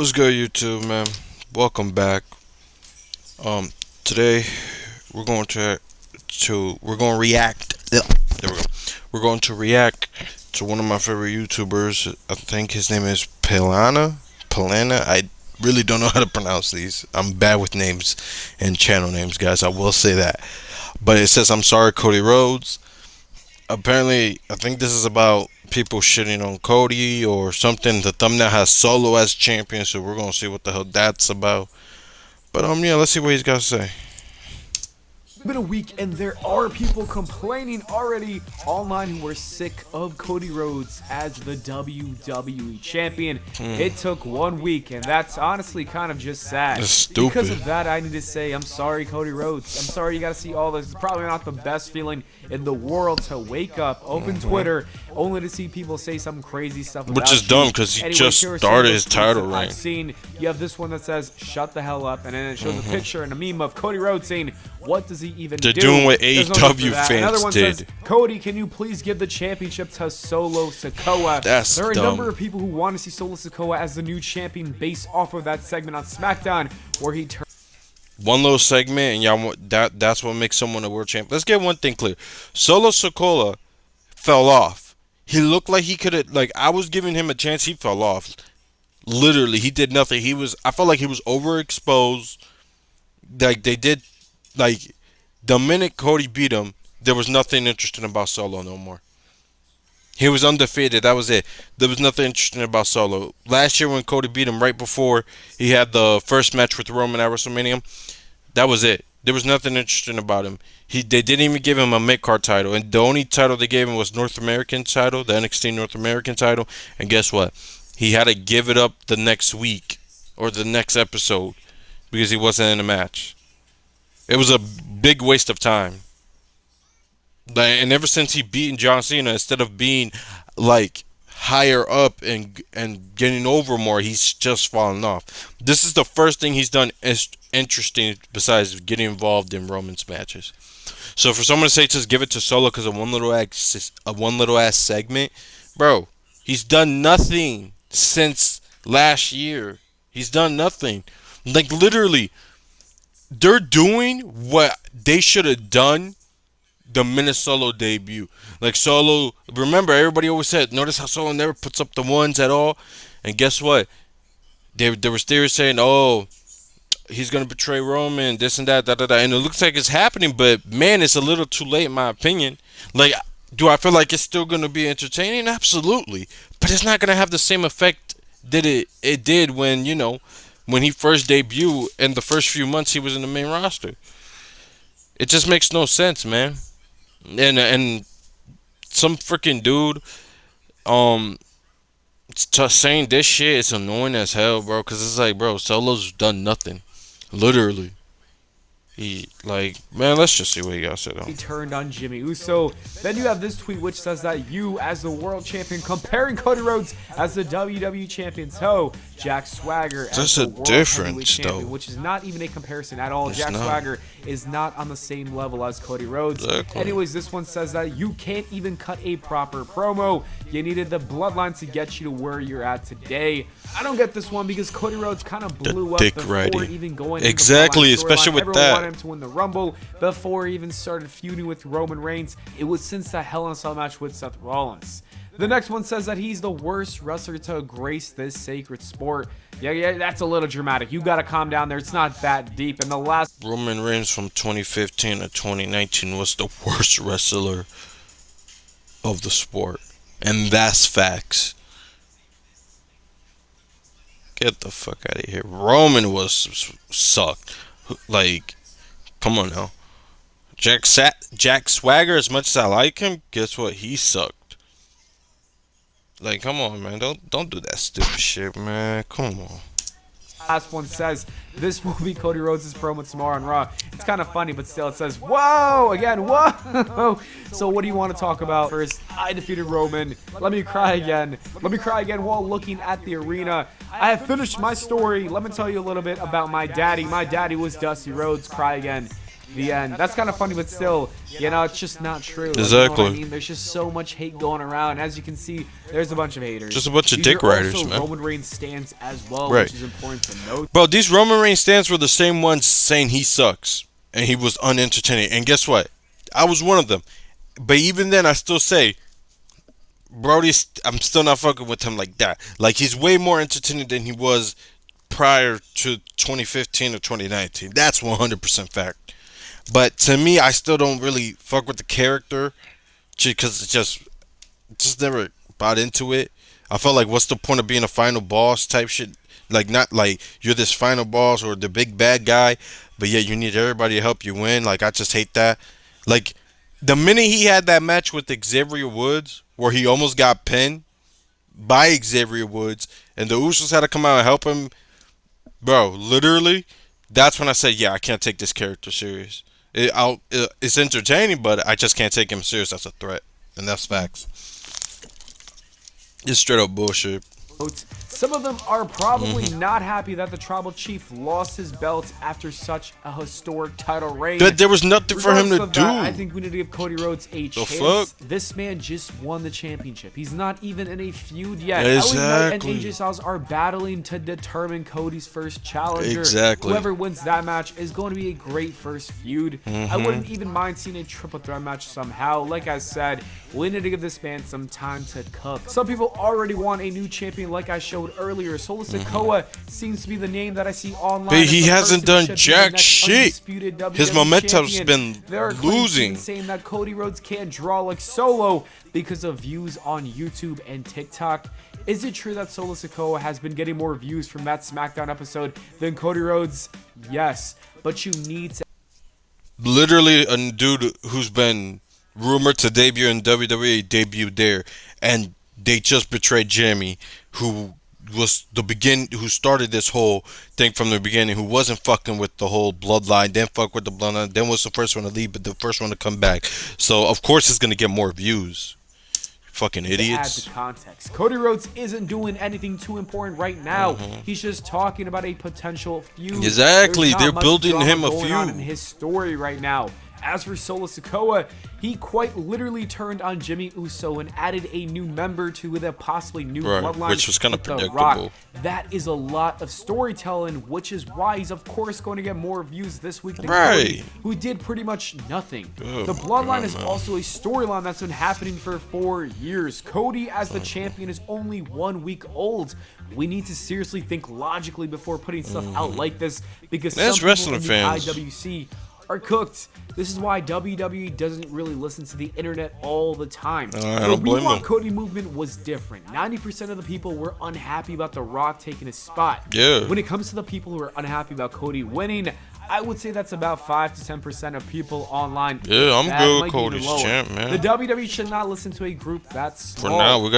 What's good, YouTube, man? Welcome back. Today we're going to react. There we go. We're going to react to one of my favorite YouTubers. I think his name is Palana. I really don't know how to pronounce these. I'm bad with names and channel names, guys. I will say that. But it says, "I'm sorry, Cody Rhodes." Apparently, I think this is about people shitting on Cody or something. The thumbnail has Solo as champion, so we're gonna see what the hell that's about. But yeah, let's see what he's got to say. Been a week and there are people complaining already online who are sick of Cody Rhodes as the WWE champion. It took 1 week, and that's honestly kind of just sad. That's stupid. Because of that, I need to say I'm sorry, Cody Rhodes. I'm sorry you got to see all this. It's probably not the best feeling in the world to wake up, open Twitter, only to see people say some crazy stuff about Which is dumb because he just started his title reign. I've seen, you have this one that says "shut the hell up," and then it shows a picture and a meme of Cody Rhodes saying, "What does he even do?" They're doing what There's no AEW fans fans one did. Says, "Cody, can you please give the championship to Solo Sikoa?" That's There are a dumb. number of people who want to see Solo Sikoa as the new champion based off of that segment on SmackDown where he turned One little segment, and y'all want that's what makes someone a world champion. Let's get one thing clear. Solo Sikoa fell off. He looked like he could have, like, I was giving him a chance. He fell off. Literally, he did nothing. I felt like he was overexposed. Like, they did, like, the minute Cody beat him, there was nothing interesting about Solo no more. He was undefeated. That was it. There was nothing interesting about Solo. Last year when Cody beat him, right before he had the first match with Roman at WrestleMania, that was it. There was nothing interesting about him. They didn't even give him a mid-card title. And the only title they gave him was North American title, the NXT North American title. And guess what? He had to give it up the next week or the next episode because he wasn't in a match. It was a big waste of time. And ever since he beaten John Cena, instead of being like higher up and getting over more, he's just fallen off. This is the first thing he's done interesting besides getting involved in Roman's matches. So for someone to say just give it to Solo because of one little ass segment, bro, he's done nothing since last year. He's done nothing. Like, literally, they're doing what they should have done the minute Solo debut. Like, Solo, remember, everybody always said, notice how Solo never puts up the ones at all. And guess what? There was theories saying, oh, he's going to betray Roman, this and that, and it looks like it's happening, but man, it's a little too late in my opinion. Like, do I feel like it's still going to be entertaining? Absolutely. But it's not going to have the same effect that it did when, when he first debuted and the first few months he was in the main roster. It just makes no sense, man. And some freaking dude saying this shit is annoying as hell, bro, because it's like, bro, Solo's done nothing. Literally. Man, let's just see what he got said on. He turned on Jimmy Uso. Then you have this tweet which says that you, as the world champion, comparing Cody Rhodes as the WWE champion to Jack Swagger as the world heavyweight champion, which is not even a comparison at all. Jack Swagger is not on the same level as Cody Rhodes. Exactly. Anyways, this one says that you can't even cut a proper promo. You needed the bloodline to get you to where you're at today. I don't get this one because Cody Rhodes kind of blew up before even going exactly, into the especially with Everyone that. wanted him to win the Rumble before he even started feuding with Roman Reigns. It was since the Hell in a Cell match with Seth Rollins. The next one says that he's the worst wrestler to grace this sacred sport. Yeah, that's a little dramatic. You gotta calm down there. It's not that deep. And the last Roman Reigns from 2015 to 2019 was the worst wrestler of the sport. And that's facts. Get the fuck out of here. Roman sucked. Like, come on now. Jack Swagger, as much as I like him, guess what? He sucked. Like, come on, man. Don't do that stupid shit, man. Come on. last one says this will be Cody Rhodes' promo tomorrow on Raw. It's kind of funny, but still it says, whoa, again, whoa. So what do you want to talk about? First, I defeated Roman. Let me cry again. Let me cry again while looking at the arena. I have finished my story. Let me tell you a little bit about my daddy. My daddy was Dusty Rhodes. Cry again. the end. That's kind of funny, but still, you know, it's just not true. Like, Exactly. You know what I mean? There's just so much hate going around. As you can see, there's a bunch of haters. Just a bunch of These dick are riders, also man. Roman Reigns stands as well, Right. which is important to note. Bro, these Roman Reigns stands were the same ones saying he sucks and he was unentertaining. And guess what? I was one of them. But even then, I still say, Brody, I'm still not fucking with him like that. Like, he's way more entertaining than he was prior to 2015 or 2019. That's 100% fact. But to me, I still don't really fuck with the character because it's just never bought into it. I felt like, what's the point of being a final boss type shit? Like, not like you're this final boss or the big bad guy, but yet you need everybody to help you win. Like, I just hate that. Like, the minute he had that match with Xavier Woods, where he almost got pinned by Xavier Woods, and the Usos had to come out and help him, bro, literally, that's when I said, yeah, I can't take this character serious. It's entertaining, but I just can't take him serious as a threat. And that's facts. It's straight up bullshit. Some of them are probably not happy that the Tribal Chief lost his belt after such a historic title reign. But there was nothing for him to Regardless of do. that, I think we need to give Cody Rhodes a chance. fuck? This man just won the championship. He's not even in a feud yet. Exactly. LA Knight and AJ Styles are battling to determine Cody's first challenger. Exactly. Whoever wins that match is going to be a great first feud. I wouldn't even mind seeing a triple threat match somehow. Like I said, we need to give this man some time to cook. Some people already want a new champion, like I showed earlier. Solo Sikoa seems to be the name that I see online. But he hasn't done Should be the jack next shit. undisputed His WWE momentum's champion. been There are claims losing. saying that Cody Rhodes can't draw like Solo because of views on YouTube and TikTok. Is it true that Solo Sikoa has been getting more views from that SmackDown episode than Cody Rhodes? Yes, but you need to. Literally, a dude who's been rumored to debut in WWE debuted there, and they just betrayed Jimmy, who was who started this whole thing from the beginning, who wasn't fucking with the whole bloodline, then fuck with the bloodline, then was the first one to leave, but the first one to come back. So of course it's gonna get more views. Fucking idiots. To add the context, Cody Rhodes isn't doing anything too important right now. He's just talking about a potential feud. Exactly. There's not They're much building drama him a going on in feud. his story right now. As for Solo Sikoa, he quite literally turned on Jimmy Uso and added a new member to the possibly new Right, bloodline, which was kinda with The predictable. Rock. That is a lot of storytelling, which is why he's of course going to get more views this week than Cody, Right. who did pretty much nothing. Oh The my bloodline God, is man. also a storyline that's been happening for 4 years. Cody as the champion is only 1 week old. We need to seriously think logically before putting stuff out like this, because That's some people wrestling in the fans. IWC are cooked. This is why WWE doesn't really listen to the internet all the time. I The don't We blame Want them. Cody movement was different. 90% of the people were unhappy about The Rock taking his spot. Yeah. When it comes to the people who are unhappy about Cody winning, I would say that's about 5 to 10% of people online. Yeah, I'm That good might with be even Cody's lower. champ, man. The WWE should not listen to a group that's For now, we They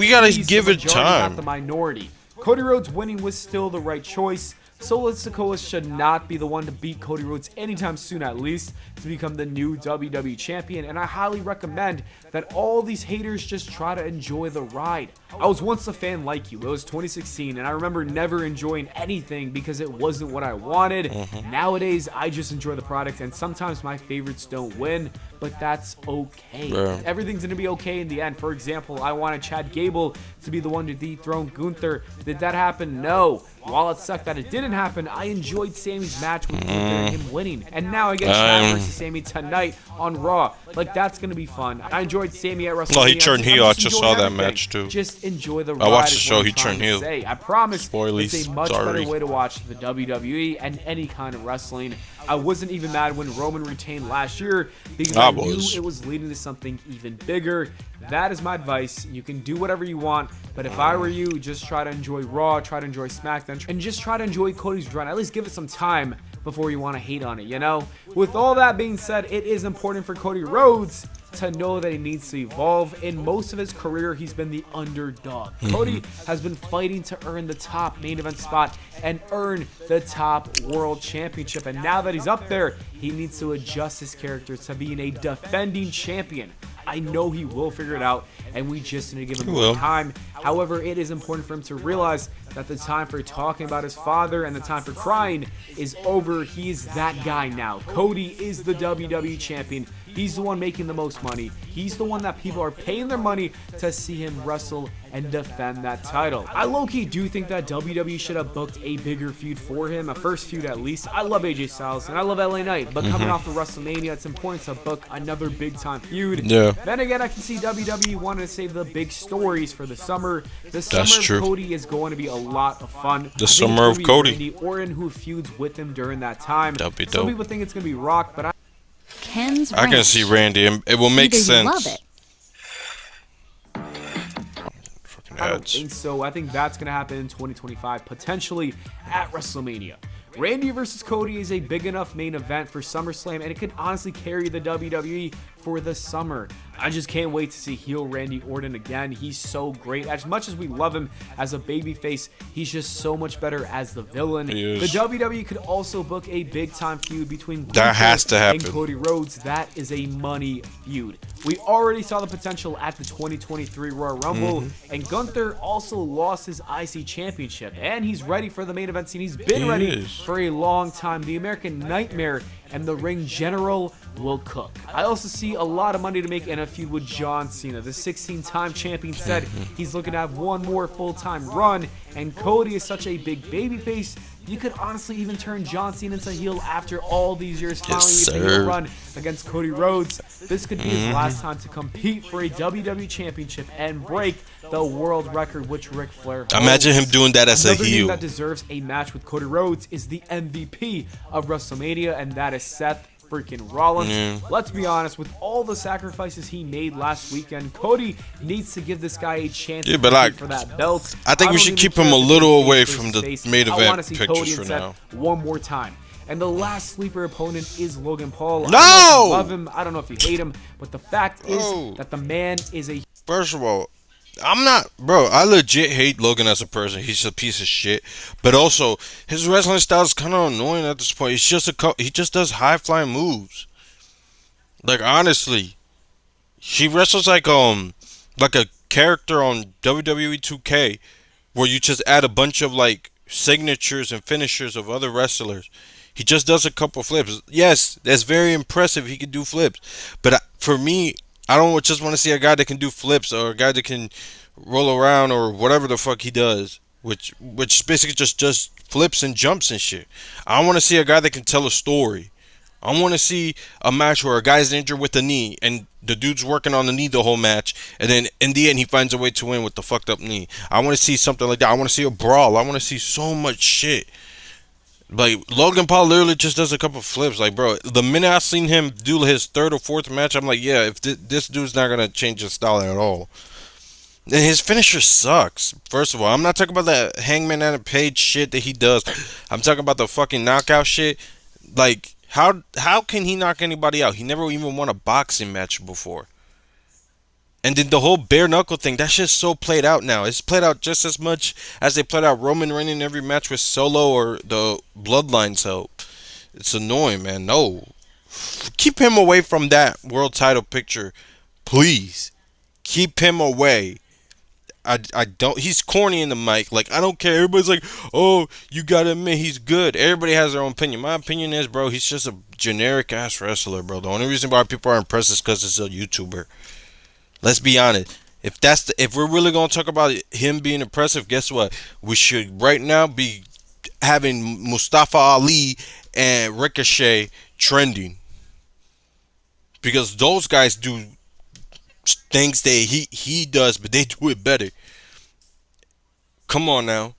gotta please give the it majority, not time. the minority. Cody Rhodes winning was still the right choice. Solo Sikoa should not be the one to beat Cody Rhodes anytime soon, at least, to become the new WWE champion, and I highly recommend that all these haters just try to enjoy the ride. I was once a fan like you. It was 2016, and I remember never enjoying anything because it wasn't what I wanted. Nowadays, I just enjoy the product, and sometimes my favorites don't win, but that's okay. Yeah. Everything's going to be okay in the end. For example, I wanted Chad Gable to be the one to dethrone Gunther. Did that happen? No. While it sucked that it didn't happen, I enjoyed Sammy's match with Gunther and him winning. And now I get Chad versus Sammy tonight on Raw. Like, that's going to be fun. I enjoyed Sammy at WrestleMania. No, he turned heel. I just enjoying saw that everything. match, too. Just enjoy the ride. I watched the is show. what I'm He turned trying to heel. say. I promise Spoilies. it's a much Sorry. better way to watch the WWE and any kind of wrestling. I wasn't even mad when Roman retained last year because I knew it was leading to something even bigger. That is my advice. You can do whatever you want, but if I were you, just try to enjoy Raw, try to enjoy SmackDown, and just try to enjoy Cody's run. At least give it some time before you want to hate on it, you know? With all that being said, it is important for Cody Rhodes to know that he needs to evolve. In most of his career, he's been the underdog. Cody has been fighting to earn the top main event spot and earn the top world championship. And now that he's up there, he needs to adjust his character to being a defending champion. I know he will figure it out, and we just need to give him more time. However, it is important for him to realize that the time for talking about his father and the time for crying is over. He's that guy now. Cody is the WWE champion. He's the one making the most money. He's the one that people are paying their money to see him wrestle and defend that title. I low-key do think that WWE should have booked a bigger feud for him, a first feud at least. I love AJ Styles and I love LA Knight, but coming off of WrestleMania, it's important to book another big-time feud. Yeah. Then again, I can see WWE wanting to save the big stories for the summer. The summer That's of true. Cody is going to be a lot of fun. The summer of Cody. Randy Orton who feuds with him during that time. That'd be Some dope. people think it's going to be Rock, but Ken's I can Ranch. see Randy, and it will make Either sense. You love it. Fucking I don't ads. think so. I think that's going to happen in 2025, potentially at WrestleMania. Randy versus Cody is a big enough main event for SummerSlam, and it could honestly carry the WWE for the summer. I just can't wait to see heel Randy Orton again. He's so great. As much as we love him as a babyface, he's just so much better as the villain. He is. The WWE could also book a big-time feud between That has to happen. and Cody Rhodes. That is a money feud. We already saw the potential at the 2023 Royal Rumble, and Gunther also lost his IC championship, and he's ready for the main event scene. He's been He ready is. for a long time. The American Nightmare and the Ring General will cook. I also see a lot of money to make in a feud with John Cena. The 16-time champion said he's looking to have one more full-time run, and Cody is such a big babyface. You could honestly even turn John Cena into heel after all these years, finally Yes, making a sir. run against Cody Rhodes. This could be his last time to compete for a WWE championship and break the world record, which Ric Flair holds. Imagine him doing that as a Another name heel. that deserves a match with Cody Rhodes is the MVP of WrestleMania, and that is Seth freaking Rollins. Let's be honest, with all the sacrifices he made last weekend, Cody needs to give this guy a chance Yeah, to but compete like, for that belt. I think we don't should even keep care him a if it's little face away versus from the face. main I event wanna see pictures Cody and for Seth now. one more time. And the last sleeper opponent is Logan Paul. No! I don't know if you love him, I don't know if you hate him, but the fact is No. that the man is a First of all, I'm not, bro. I legit hate Logan as a person. He's a piece of shit. But also, his wrestling style is kind of annoying at this point. He just does high flying moves. Like honestly, he wrestles like a character on WWE 2K, where you just add a bunch of like signatures and finishers of other wrestlers. He just does a couple flips. Yes, that's very impressive. He can do flips, but for me, I don't just want to see a guy that can do flips or a guy that can roll around or whatever the fuck he does, which basically just flips and jumps and shit. I want to see a guy that can tell a story. I want to see a match where a guy's injured with a knee and the dude's working on the knee the whole match, and then in the end he finds a way to win with the fucked up knee. I want to see something like that. I want to see a brawl. I want to see so much shit. Like Logan Paul literally just does a couple flips. Like, bro, the minute I seen him do his third or fourth match, I'm like, yeah, if this dude's not gonna change his style at all. And his finisher sucks. First of all, I'm not talking about that Hangman and Page shit that he does. I'm talking about the fucking knockout shit. Like, how can he knock anybody out? He never even won a boxing match before. And then the whole bare knuckle thing, that shit's so played out now. It's played out just as much as they played out Roman Reigns in every match with Solo or the Bloodline. So it's annoying, man. No. Keep him away from that world title picture. Please. Keep him away. I don't. He's corny in the mic. Like, I don't care. Everybody's like, oh, you gotta admit he's good. Everybody has their own opinion. My opinion is, bro, he's just a generic ass wrestler, bro. The only reason why people are impressed is because it's a YouTuber. Let's be honest. If we're really gonna talk about him being impressive, guess what? We should right now be having Mustafa Ali and Ricochet trending, because those guys do things that he does, but they do it better. Come on now.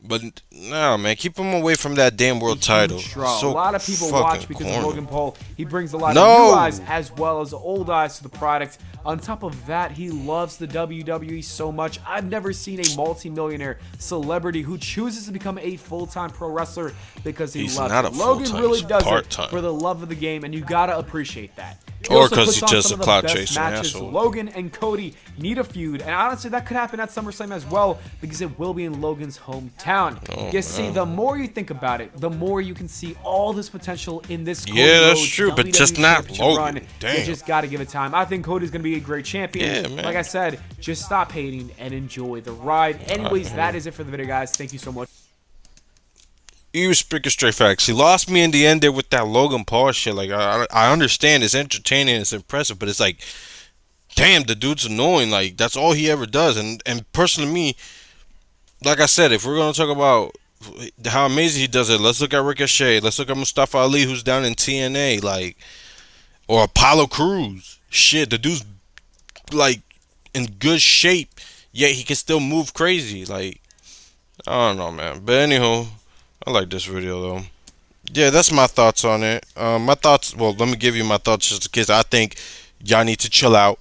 But no, man, keep him away from that damn world title. Draw. So a lot of people fucking watch because corny. of Logan Paul. He brings a lot No. of new eyes as well as old eyes to the product. On top of that, he loves the WWE so much. I've never seen a multi-millionaire celebrity who chooses to become a full-time pro wrestler because he He's loves not it. a Logan full-time, really he's does part-time. it for the love of the game, and you gotta appreciate that. He Or also because puts he's on just some a of the clout best chasing matches. asshole. Logan and Cody need a feud, and honestly, that could happen at SummerSlam as well because it will be in Logan's hometown. Oh, You see, the more you think about it, the more you can see all this potential in this Cody Yeah, that's Rhodes true, but WWE just not Championship Logan. run. Damn. You just got to give it time. I think Cody's going to be a great champion. Yeah, man. Like I said, just stop hating and enjoy the ride. Anyways, that is it for the video, guys. Thank you so much. You speaking straight facts. He lost me in the end there with that Logan Paul shit. Like, I understand it's entertaining, it's impressive, but it's like, damn, the dude's annoying. Like, that's all he ever does. And personally, me, like I said, if we're gonna talk about how amazing he does it, let's look at Ricochet. Let's look at Mustafa Ali, who's down in TNA, like, or Apollo Crews. Shit, the dude's like in good shape, yet he can still move crazy. Like, I don't know, man. But anyhow, I like this video though. Yeah, that's my thoughts on it. My thoughts. Well, let me give you my thoughts just in case. I think y'all need to chill out.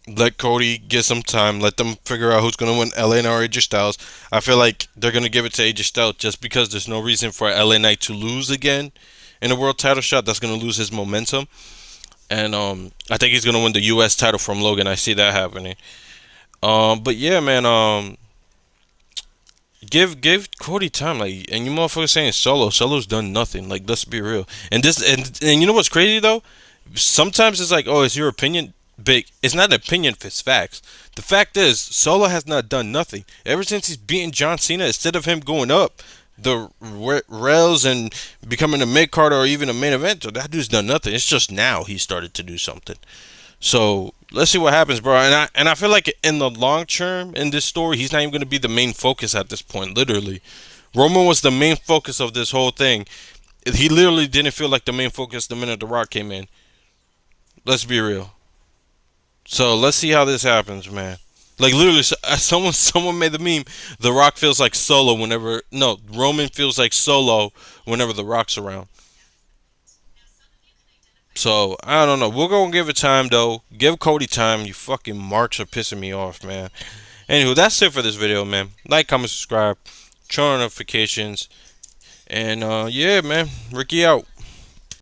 Let Cody get some time. Let them figure out who's gonna win, LA Knight or AJ Styles. I feel like they're gonna give it to AJ Styles just because there's no reason for LA Knight to lose again in a world title shot. That's gonna lose his momentum. And I think he's gonna win the U.S. title from Logan. I see that happening. But yeah, man. Give Cody time, like, and you motherfuckers saying Solo's done nothing. Like, let's be real. And this, and you know what's crazy though? Sometimes it's like, oh, it's your opinion, but it's not an opinion if it's facts. The fact is, Solo has not done nothing ever since he's beaten John Cena. Instead of him going up the rails and becoming a mid card or even a main event, so that dude's done nothing. It's just now he started to do something. So let's see what happens, bro. And I feel like in the long term in this story, he's not even going to be the main focus at this point. Literally, Roman was the main focus of this whole thing. He literally didn't feel like the main focus the minute The Rock came in. Let's be real. So let's see how this happens, man. Like, literally, someone made the meme. The Rock feels like Solo whenever Roman feels like Solo whenever The Rock's around. So, I don't know. We're going to give it time, though. Give Cody time. You fucking marks are pissing me off, man. Anywho, that's it for this video, man. Like, comment, subscribe. Turn on notifications. And, yeah, man. Ricky out.